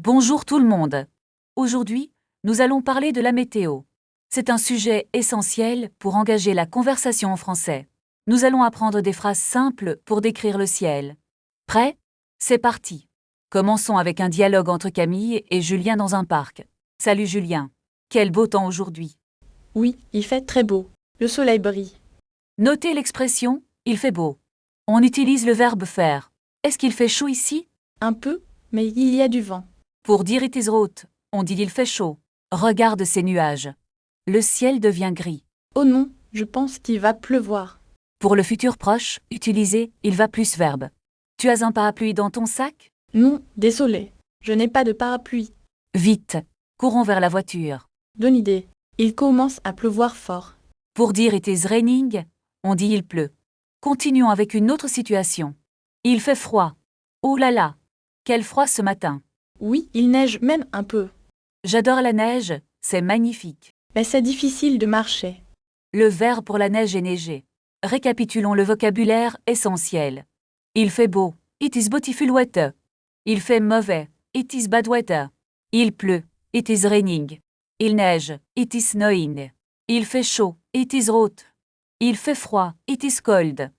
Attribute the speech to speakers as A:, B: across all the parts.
A: Bonjour tout le monde. Aujourd'hui, nous allons parler de la météo. C'est un sujet essentiel pour engager la conversation en français. Nous allons apprendre des phrases simples pour décrire le ciel. Prêt? C'est parti. Commençons avec un dialogue entre Camille et Julien dans un parc. Salut Julien. Quel beau temps aujourd'hui.
B: Oui, il fait très beau. Le soleil brille.
A: Notez l'expression « il fait beau ». On utilise le verbe faire. Est-ce qu'il fait chaud ici?
B: Un peu, mais il y a du vent.
A: Pour dire it is hot, on dit il fait chaud. Regarde ces nuages. Le ciel devient gris.
B: Oh non, je pense qu'il va pleuvoir.
A: Pour le futur proche, utilisez il va plus verbe. Tu as un parapluie dans ton sac?
B: Non, désolé. Je n'ai pas de parapluie.
A: Vite, courons vers la voiture.
B: Bonne idée. Il commence à pleuvoir fort.
A: Pour dire it is raining, on dit il pleut. Continuons avec une autre situation. Il fait froid. Oh là là, quel froid ce matin.
B: Oui, il neige même un peu.
A: J'adore la neige, c'est magnifique.
B: Mais c'est difficile de marcher.
A: Le verbe pour la neige est neiger. Récapitulons le vocabulaire essentiel. Il fait beau, it is beautiful weather. Il fait mauvais, it is bad weather. Il pleut, it is raining. Il neige, it is snowing. Il fait chaud, it is hot. Il fait froid, it is cold.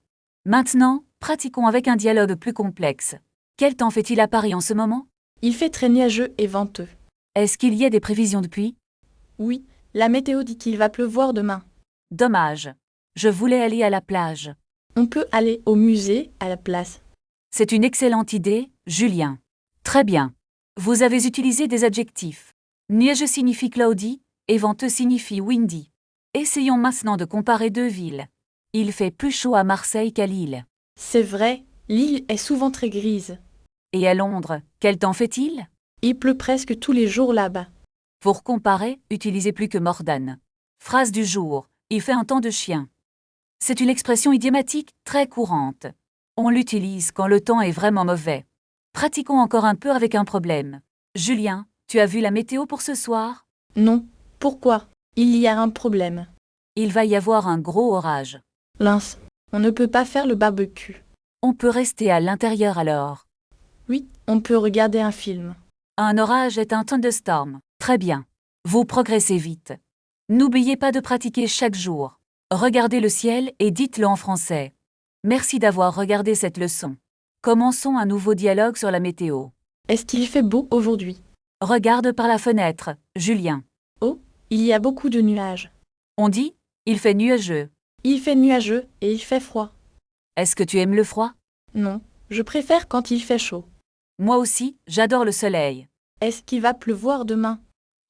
A: Maintenant, pratiquons avec un dialogue plus complexe. Quel temps fait-il à Paris en ce moment?
B: Il fait très nuageux et venteux.
A: Est-ce qu'il y a des prévisions de pluie?
B: Oui, la météo dit qu'il va pleuvoir demain.
A: Dommage. Je voulais aller à la plage.
B: On peut aller au musée à la place.
A: C'est une excellente idée, Julien. Très bien. Vous avez utilisé des adjectifs. Nuageux signifie cloudy et venteux signifie windy. Essayons maintenant de comparer deux villes. Il fait plus chaud à Marseille qu'à Lille.
B: C'est vrai, l'île est souvent très grise.
A: Et à Londres, quel temps fait-il?
B: Il pleut presque tous les jours là-bas.
A: Pour comparer, utilisez plus que more than. Phrase du jour. Il fait un temps de chien. C'est une expression idiomatique très courante. On l'utilise quand le temps est vraiment mauvais. Pratiquons encore un peu avec un problème. Julien, tu as vu la météo pour ce soir?
B: Non, pourquoi? Il y a un problème.
A: Il va y avoir un gros orage.
B: Mince, on ne peut pas faire le barbecue.
A: On peut rester à l'intérieur alors.
B: Oui, on peut regarder un film.
A: Un orage est un thunderstorm. Très bien. Vous progressez vite. N'oubliez pas de pratiquer chaque jour. Regardez le ciel et dites-le en français. Merci d'avoir regardé cette leçon. Commençons un nouveau dialogue sur la météo.
B: Est-ce qu'il fait beau aujourd'hui?
A: Regarde par la fenêtre, Julien.
B: Oh, il y a beaucoup de nuages.
A: On dit, il fait nuageux.
B: Il fait nuageux et il fait froid.
A: Est-ce que tu aimes le froid?
B: Non, je préfère quand il fait chaud.
A: Moi aussi, j'adore le soleil.
B: Est-ce qu'il va pleuvoir demain?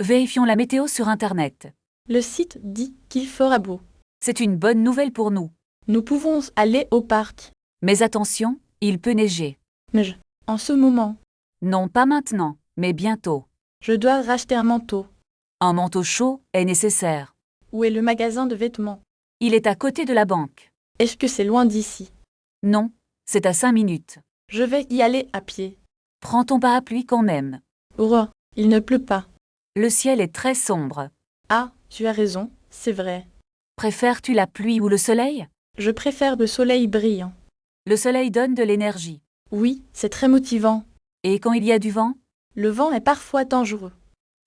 A: Vérifions la météo sur Internet.
B: Le site dit qu'il fera beau.
A: C'est une bonne nouvelle pour nous.
B: Nous pouvons aller au parc.
A: Mais attention, il peut neiger.
B: Neige. En ce moment,
A: Non, pas maintenant, mais bientôt.
B: je dois racheter un manteau.
A: Un manteau chaud est nécessaire.
B: Où est le magasin de vêtements?
A: Il est à côté de la banque.
B: Est-ce que c'est loin d'ici?
A: Non, c'est à 5 minutes.
B: Je vais y aller à pied.
A: Prends ton parapluie quand même.
B: Oh, il ne pleut pas.
A: Le ciel est très sombre.
B: Ah, tu as raison, c'est vrai.
A: Préfères-tu la pluie ou le soleil?
B: Je préfère le soleil brillant.
A: Le soleil donne de l'énergie.
B: Oui, c'est très motivant.
A: Et quand il y a du vent?
B: Le vent est parfois dangereux.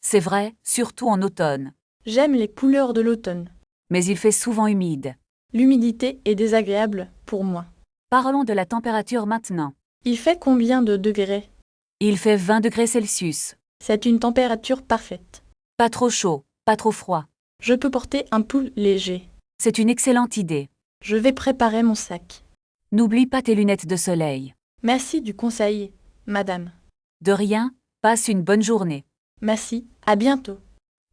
A: C'est vrai, surtout en automne.
B: J'aime les couleurs de l'automne.
A: Mais il fait souvent humide.
B: L'humidité est désagréable pour moi.
A: Parlons de la température maintenant.
B: Il fait combien de degrés?
A: Il fait 20 degrés Celsius.
B: C'est une température parfaite.
A: Pas trop chaud, pas trop froid.
B: Je peux porter un pull léger.
A: C'est une excellente idée.
B: Je vais préparer mon sac.
A: N'oublie pas tes lunettes de soleil.
B: Merci du conseil, madame.
A: De rien, passe une bonne journée.
B: Merci, à bientôt.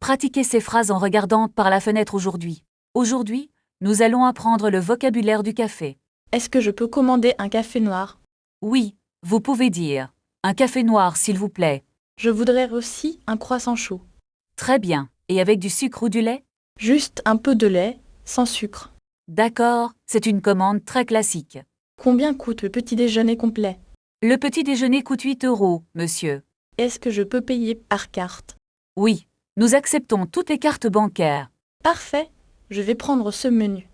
A: Pratiquez ces phrases en regardant par la fenêtre aujourd'hui. Aujourd'hui, nous allons apprendre le vocabulaire du café.
B: Est-ce que je peux commander un café noir?
A: Oui, vous pouvez dire. Un café noir, s'il vous plaît.
B: Je voudrais aussi un croissant chaud.
A: Très bien. Et avec du sucre ou du lait?
B: Juste un peu de lait, sans sucre.
A: D'accord, c'est une commande très classique.
B: Combien coûte le petit déjeuner complet?
A: Le petit déjeuner coûte 8 euros, monsieur.
B: Est-ce que je peux payer par carte?
A: Oui, nous acceptons toutes les cartes bancaires.
B: Parfait, je vais prendre ce menu.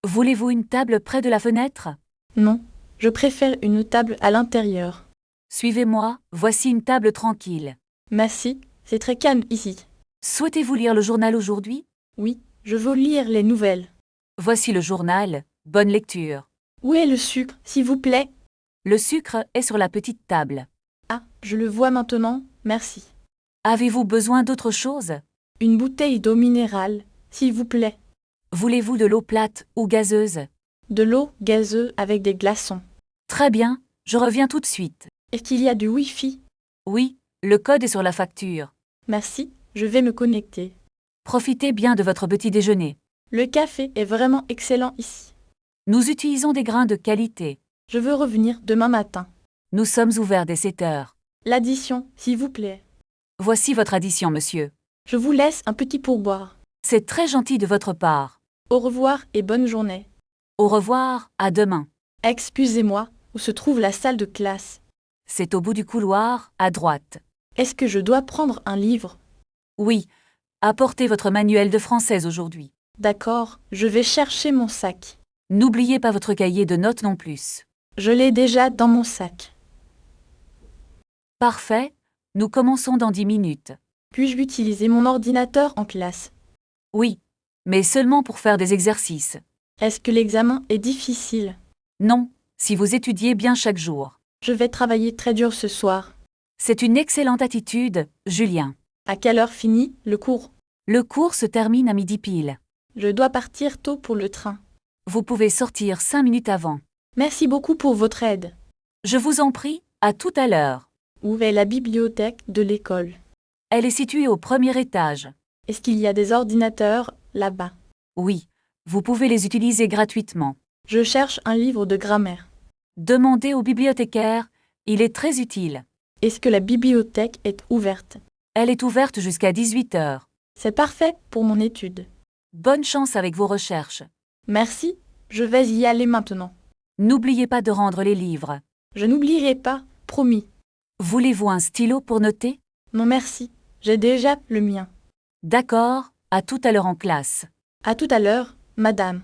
A: Voulez-vous une table près de la fenêtre?
B: Non, je préfère une table à l'intérieur.
A: Suivez-moi, voici une table tranquille.
B: Merci, c'est très calme ici.
A: Souhaitez-vous lire le journal aujourd'hui?
B: Oui, je veux lire les nouvelles.
A: Voici le journal, bonne lecture.
B: Où est le sucre, s'il vous plaît?
A: Le sucre est sur la petite table.
B: Ah, je le vois maintenant, merci.
A: Avez-vous besoin d'autre chose?
B: Une bouteille d'eau minérale, s'il vous plaît.
A: Voulez-vous de l'eau plate ou gazeuse?
B: De l'eau gazeuse avec des glaçons.
A: Très bien, je reviens tout de suite.
B: Est-ce qu'il y a du Wi-Fi?
A: Oui, le code est sur la facture.
B: Merci, je vais me connecter.
A: Profitez bien de votre petit déjeuner.
B: Le café est vraiment excellent ici.
A: Nous utilisons des grains de qualité.
B: Je veux revenir demain matin.
A: Nous sommes ouverts dès 7 heures.
B: L'addition, s'il vous plaît.
A: Voici votre addition, monsieur.
B: Je vous laisse un petit pourboire.
A: C'est très gentil de votre part.
B: Au revoir et bonne journée.
A: Au revoir, à demain.
B: Excusez-moi, où se trouve la salle de classe?
A: C'est au bout du couloir, à droite.
B: Est-ce que je dois prendre un livre?
A: Oui, apportez votre manuel de français aujourd'hui.
B: D'accord, je vais chercher mon sac.
A: N'oubliez pas votre cahier de notes non plus.
B: Je l'ai déjà dans mon sac.
A: Parfait, nous commençons dans 10 minutes.
B: Puis-je utiliser mon ordinateur en classe?
A: Oui, mais seulement pour faire des exercices.
B: Est-ce que l'examen est difficile?
A: Non, si vous étudiez bien chaque jour.
B: Je vais travailler très dur ce soir.
A: C'est une excellente attitude, Julien.
B: À quelle heure finit le cours?
A: Le cours se termine à midi pile.
B: Je dois partir tôt pour le train.
A: Vous pouvez sortir 5 minutes avant.
B: Merci beaucoup pour votre aide.
A: Je vous en prie, à tout à l'heure.
B: Où est la bibliothèque de l'école?
A: Elle est située au premier étage.
B: Est-ce qu'il y a des ordinateurs là-bas?
A: Oui, vous pouvez les utiliser gratuitement.
B: Je cherche un livre de grammaire.
A: Demandez au bibliothécaire, il est très utile.
B: Est-ce que la bibliothèque est ouverte?
A: Elle est ouverte jusqu'à 18 heures.
B: C'est parfait pour mon étude.
A: Bonne chance avec vos recherches.
B: Merci, je vais y aller maintenant.
A: N'oubliez pas de rendre les livres.
B: Je n'oublierai pas, promis.
A: Voulez-vous un stylo pour noter?
B: Non merci, j'ai déjà le mien.
A: D'accord, à tout à l'heure en classe.
B: À tout à l'heure, madame.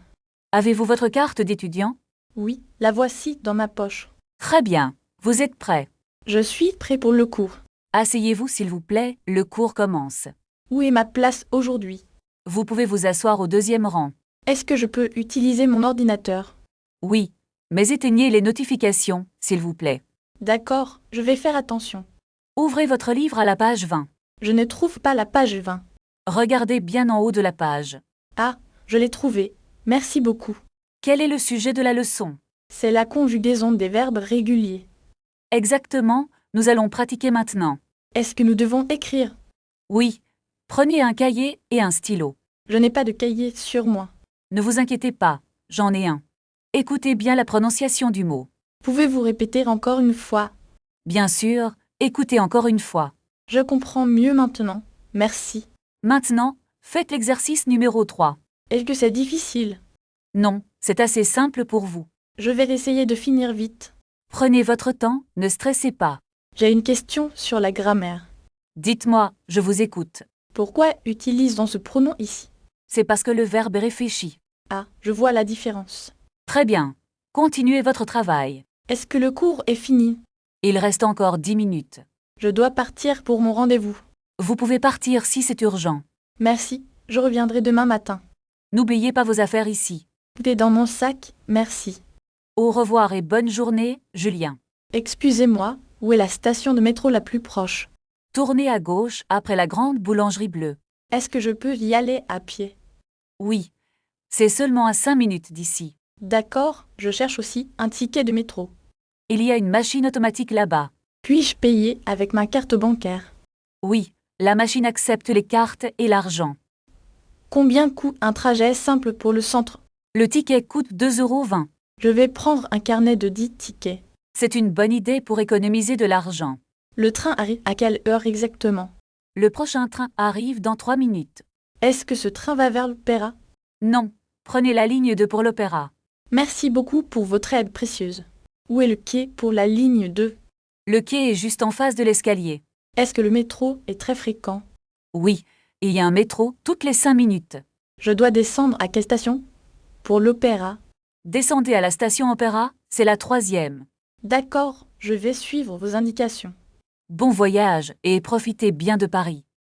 A: Avez-vous votre carte d'étudiant?
B: Oui, la voici dans ma poche.
A: Très bien, vous êtes prêt.
B: Je suis prêt pour le cours.
A: Asseyez-vous s'il vous plaît, le cours commence.
B: Où est ma place aujourd'hui?
A: Vous pouvez vous asseoir au deuxième rang.
B: Est-ce que je peux utiliser mon ordinateur?
A: Oui, mais éteignez les notifications, s'il vous plaît.
B: D'accord, je vais faire attention.
A: Ouvrez votre livre à la page 20.
B: Je ne trouve pas la page 20.
A: Regardez bien en haut de la page.
B: Ah, je l'ai trouvé. Merci beaucoup.
A: Quel est le sujet de la leçon?
B: C'est la conjugaison des verbes réguliers.
A: Exactement, nous allons pratiquer maintenant.
B: Est-ce que nous devons écrire?
A: Oui, prenez un cahier et un stylo.
B: Je n'ai pas de cahier sur moi.
A: Ne vous inquiétez pas, j'en ai un. Écoutez bien la prononciation du mot.
B: Pouvez-vous répéter encore une fois?
A: Bien sûr, écoutez encore une fois.
B: Je comprends mieux maintenant. Merci.
A: Maintenant, faites l'exercice numéro 3.
B: Est-ce que c'est difficile?
A: Non, c'est assez simple pour vous.
B: Je vais essayer de finir vite.
A: Prenez votre temps, ne stressez pas.
B: J'ai une question sur la grammaire.
A: Dites-moi, je vous écoute.
B: Pourquoi utilise-t-on ce pronom ici?
A: C'est parce que le verbe est réfléchi.
B: Ah, je vois la différence.
A: Très bien. Continuez votre travail.
B: Est-ce que le cours est fini?
A: Il reste encore 10 minutes.
B: Je dois partir pour mon rendez-vous.
A: Vous pouvez partir si c'est urgent.
B: Merci, je reviendrai demain matin.
A: N'oubliez pas vos affaires ici.
B: Tout est dans mon sac, merci.
A: Au revoir et bonne journée, Julien.
B: Excusez-moi, où est la station de métro la plus proche?
A: Tournez à gauche après la grande boulangerie bleue.
B: Est-ce que je peux y aller à pied?
A: Oui. C'est seulement à 5 minutes d'ici.
B: D'accord, je cherche aussi un ticket de métro.
A: Il y a une machine automatique là-bas.
B: Puis-je payer avec ma carte bancaire?
A: Oui, la machine accepte les cartes et l'argent.
B: Combien coûte un trajet simple pour le centre?
A: Le ticket coûte 2,20 €.
B: Je vais prendre un carnet de 10 tickets.
A: C'est une bonne idée pour économiser de l'argent.
B: Le train arrive à quelle heure exactement?
A: Le prochain train arrive dans 3 minutes.
B: Est-ce que ce train va vers l'opéra?
A: Non, prenez la ligne 2 pour l'opéra.
B: Merci beaucoup pour votre aide précieuse. Où est le quai pour la ligne 2?
A: Le quai est juste en face de l'escalier.
B: Est-ce que le métro est très fréquent?
A: Oui, il y a un métro toutes les 5 minutes.
B: Je dois descendre à quelle station? Pour l'opéra.
A: Descendez à la station Opéra, c'est la 3e.
B: D'accord, je vais suivre vos indications.
A: Bon voyage et profitez bien de Paris.